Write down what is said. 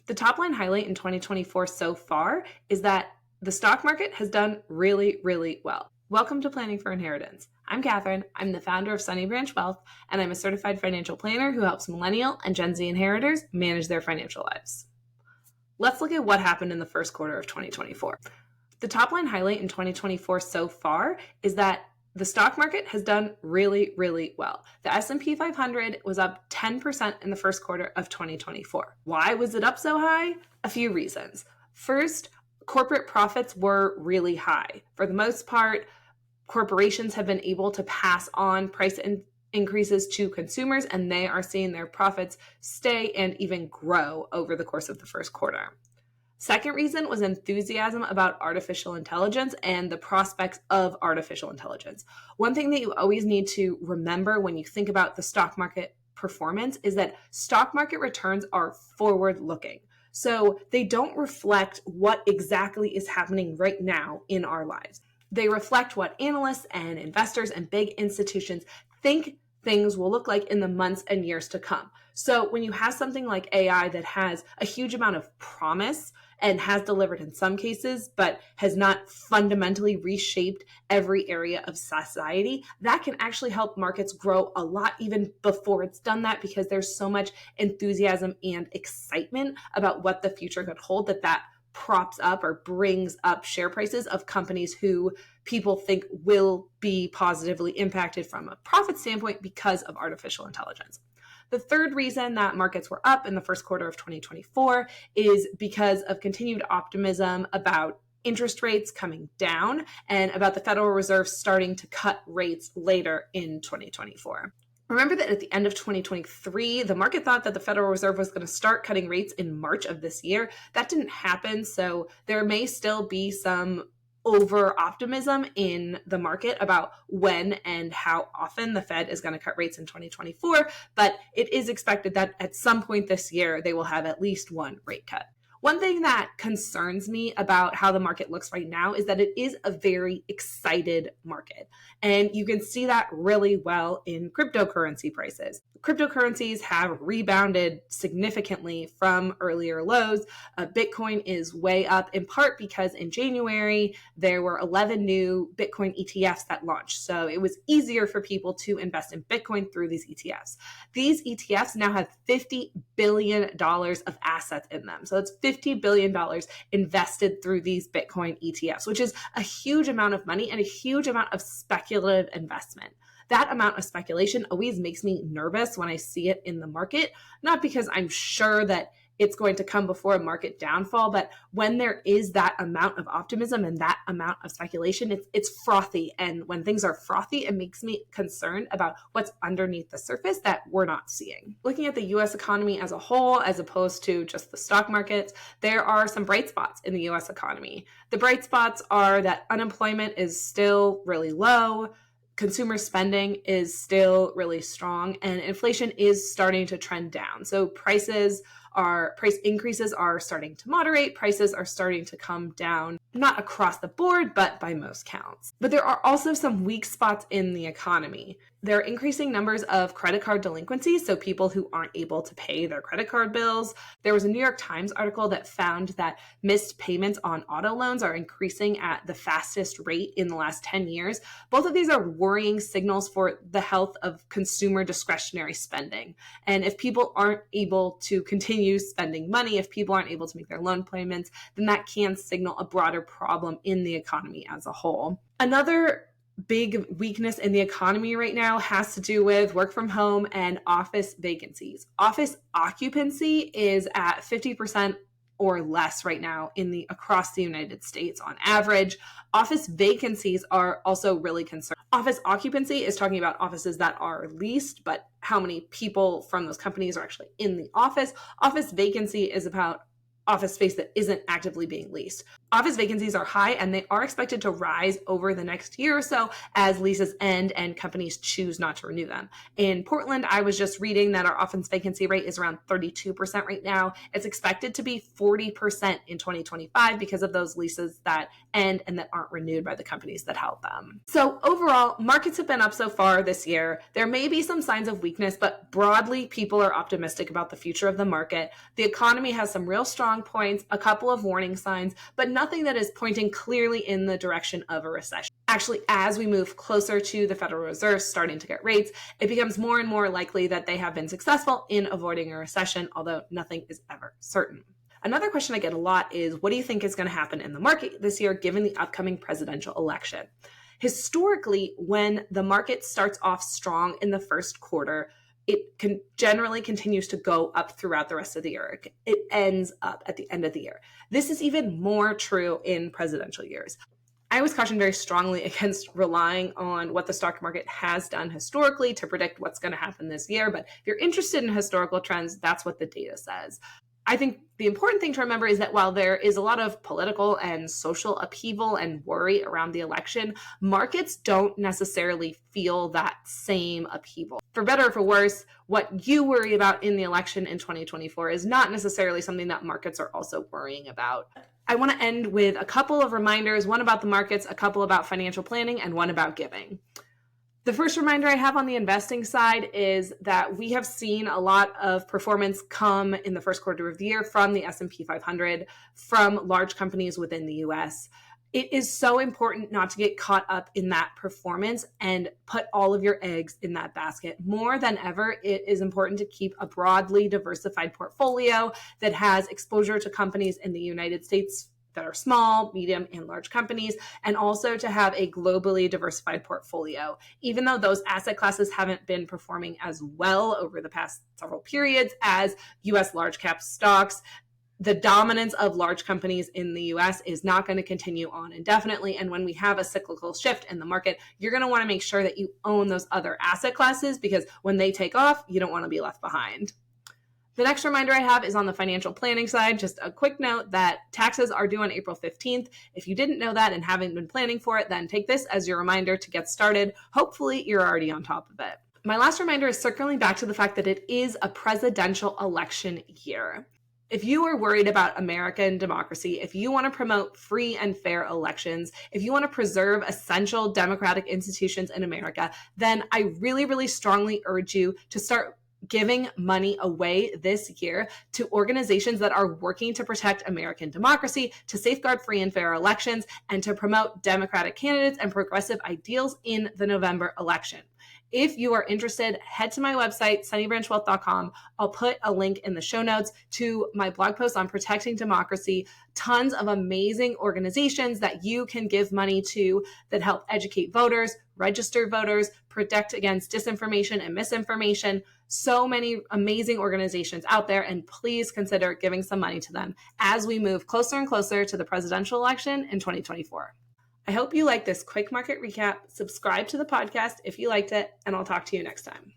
The top line highlight in 2024 so far is that the stock market has done really, really well. Welcome to Planning for Inheritance. I'm Katherine. I'm the founder of Sunnybranch Wealth, and I'm a certified financial planner who helps millennial and Gen Z inheritors manage their financial lives. Let's look at what happened in the first quarter of 2024. The top line highlight in 2024 so far is that the stock market has done really, really well. The S&P 500 was up 10% in the first quarter of 2024. Why was it up so high? A few reasons. First, corporate profits were really high. For the most part, corporations have been able to pass on price increases to consumers, and they are seeing their profits stay and even grow over the course of the first quarter. Second reason was enthusiasm about artificial intelligence and the prospects of artificial intelligence. One thing that you always need to remember when you think about the stock market performance is that stock market returns are forward-looking. So they don't reflect what exactly is happening right now in our lives. They reflect what analysts and investors and big institutions think things will look like in the months and years to come. So when you have something like AI that has a huge amount of promise and has delivered in some cases, but has not fundamentally reshaped every area of society, that can actually help markets grow a lot even before it's done that, because there's so much enthusiasm and excitement about what the future could hold that props up or brings up share prices of companies who people think will be positively impacted from a profit standpoint because of artificial intelligence. The third reason that markets were up in the first quarter of 2024 is because of continued optimism about interest rates coming down and about the Federal Reserve starting to cut rates later in 2024. Remember that at the end of 2023, the market thought that the Federal Reserve was going to start cutting rates in March of this year. That didn't happen, so there may still be some over-optimism in the market about when and how often the Fed is going to cut rates in 2024, but it is expected that at some point this year, they will have at least one rate cut. One thing that concerns me about how the market looks right now is that it is a very excited market. And you can see that really well in cryptocurrency prices. Cryptocurrencies have rebounded significantly from earlier lows. Bitcoin is way up, in part because in January, there were 11 new Bitcoin ETFs that launched. So it was easier for people to invest in Bitcoin through these ETFs. These ETFs now have $50 billion of assets in them. So it's $50 billion invested through these Bitcoin ETFs, which is a huge amount of money and a huge amount of speculative investment. That amount of speculation always makes me nervous when I see it in the market, not because I'm sure that it's going to come before a market downfall, but when there is that amount of optimism and that amount of speculation, it's frothy. And when things are frothy, it makes me concerned about what's underneath the surface that we're not seeing. Looking at the US economy as a whole, as opposed to just the stock markets, there are some bright spots in the US economy. The bright spots are that unemployment is still really low, consumer spending is still really strong, and inflation is starting to trend down. So price increases are starting to moderate, prices are starting to come down, not across the board, but by most counts. But there are also some weak spots in the economy. There are increasing numbers of credit card delinquencies, so people who aren't able to pay their credit card bills. There was a New York Times article that found that missed payments on auto loans are increasing at the fastest rate in the last 10 years. Both of these are worrying signals for the health of consumer discretionary spending. And if people aren't able to continue spending money, if people aren't able to make their loan payments, then that can signal a broader problem in the economy as a whole. Another big weakness in the economy right now has to do with work from home and office vacancies. Office occupancy is at 50% or less right now across the United States on average. Office vacancies are also really concerning. Office occupancy is talking about offices that are leased, but how many people from those companies are actually in the office. Office vacancy is about office space that isn't actively being leased. Office vacancies are high and they are expected to rise over the next year or so as leases end and companies choose not to renew them. In Portland, I was just reading that our office vacancy rate is around 32% right now. It's expected to be 40% in 2025 because of those leases that end and that aren't renewed by the companies that held them. So overall, markets have been up so far this year. There may be some signs of weakness, but broadly, people are optimistic about the future of the market. The economy has some real strong points, a couple of warning signs, but nothing that is pointing clearly in the direction of a recession. Actually, as we move closer to the Federal Reserve starting to get rates, it becomes more and more likely that they have been successful in avoiding a recession, although nothing is ever certain. Another question I get a lot is, what do you think is going to happen in the market this year given the upcoming presidential election? Historically, when the market starts off strong in the first quarter, it generally continues to go up throughout the rest of the year. It ends up at the end of the year. This is even more true in presidential years. I always caution very strongly against relying on what the stock market has done historically to predict what's going to happen this year. But if you're interested in historical trends, that's what the data says. I think the important thing to remember is that while there is a lot of political and social upheaval and worry around the election, markets don't necessarily feel that same upheaval. For better or for worse, what you worry about in the election in 2024 is not necessarily something that markets are also worrying about. I want to end with a couple of reminders, one about the markets, a couple about financial planning, and one about giving. The first reminder I have on the investing side is that we have seen a lot of performance come in the first quarter of the year from the S&P 500, from large companies within the US. It is so important not to get caught up in that performance and put all of your eggs in that basket. More than ever, it is important to keep a broadly diversified portfolio that has exposure to companies in the United States that are small, medium, and large companies, and also to have a globally diversified portfolio. Even though those asset classes haven't been performing as well over the past several periods as US large cap stocks, the dominance of large companies in the US is not going to continue on indefinitely. And when we have a cyclical shift in the market, you're going to want to make sure that you own those other asset classes, because when they take off, you don't want to be left behind. The next reminder I have is on the financial planning side. Just a quick note that taxes are due on April 15th. If you didn't know that and haven't been planning for it, then take this as your reminder to get started. Hopefully, you're already on top of it. My last reminder is circling back to the fact that it is a presidential election year. If you are worried about American democracy, if you want to promote free and fair elections, if you want to preserve essential democratic institutions in America, then I really, really strongly urge you to start giving money away this year to organizations that are working to protect American democracy, to safeguard free and fair elections, and to promote democratic candidates and progressive ideals in the November election. If you are interested, head to my website, sunnybranchwealth.com. I'll put a link in the show notes to my blog post on protecting democracy. Tons of amazing organizations that you can give money to that help educate voters, register voters, protect against disinformation and misinformation. So many amazing organizations out there, and please consider giving some money to them as we move closer and closer to the presidential election in 2024. I hope you like this quick market recap. Subscribe to the podcast if you liked it, and I'll talk to you next time.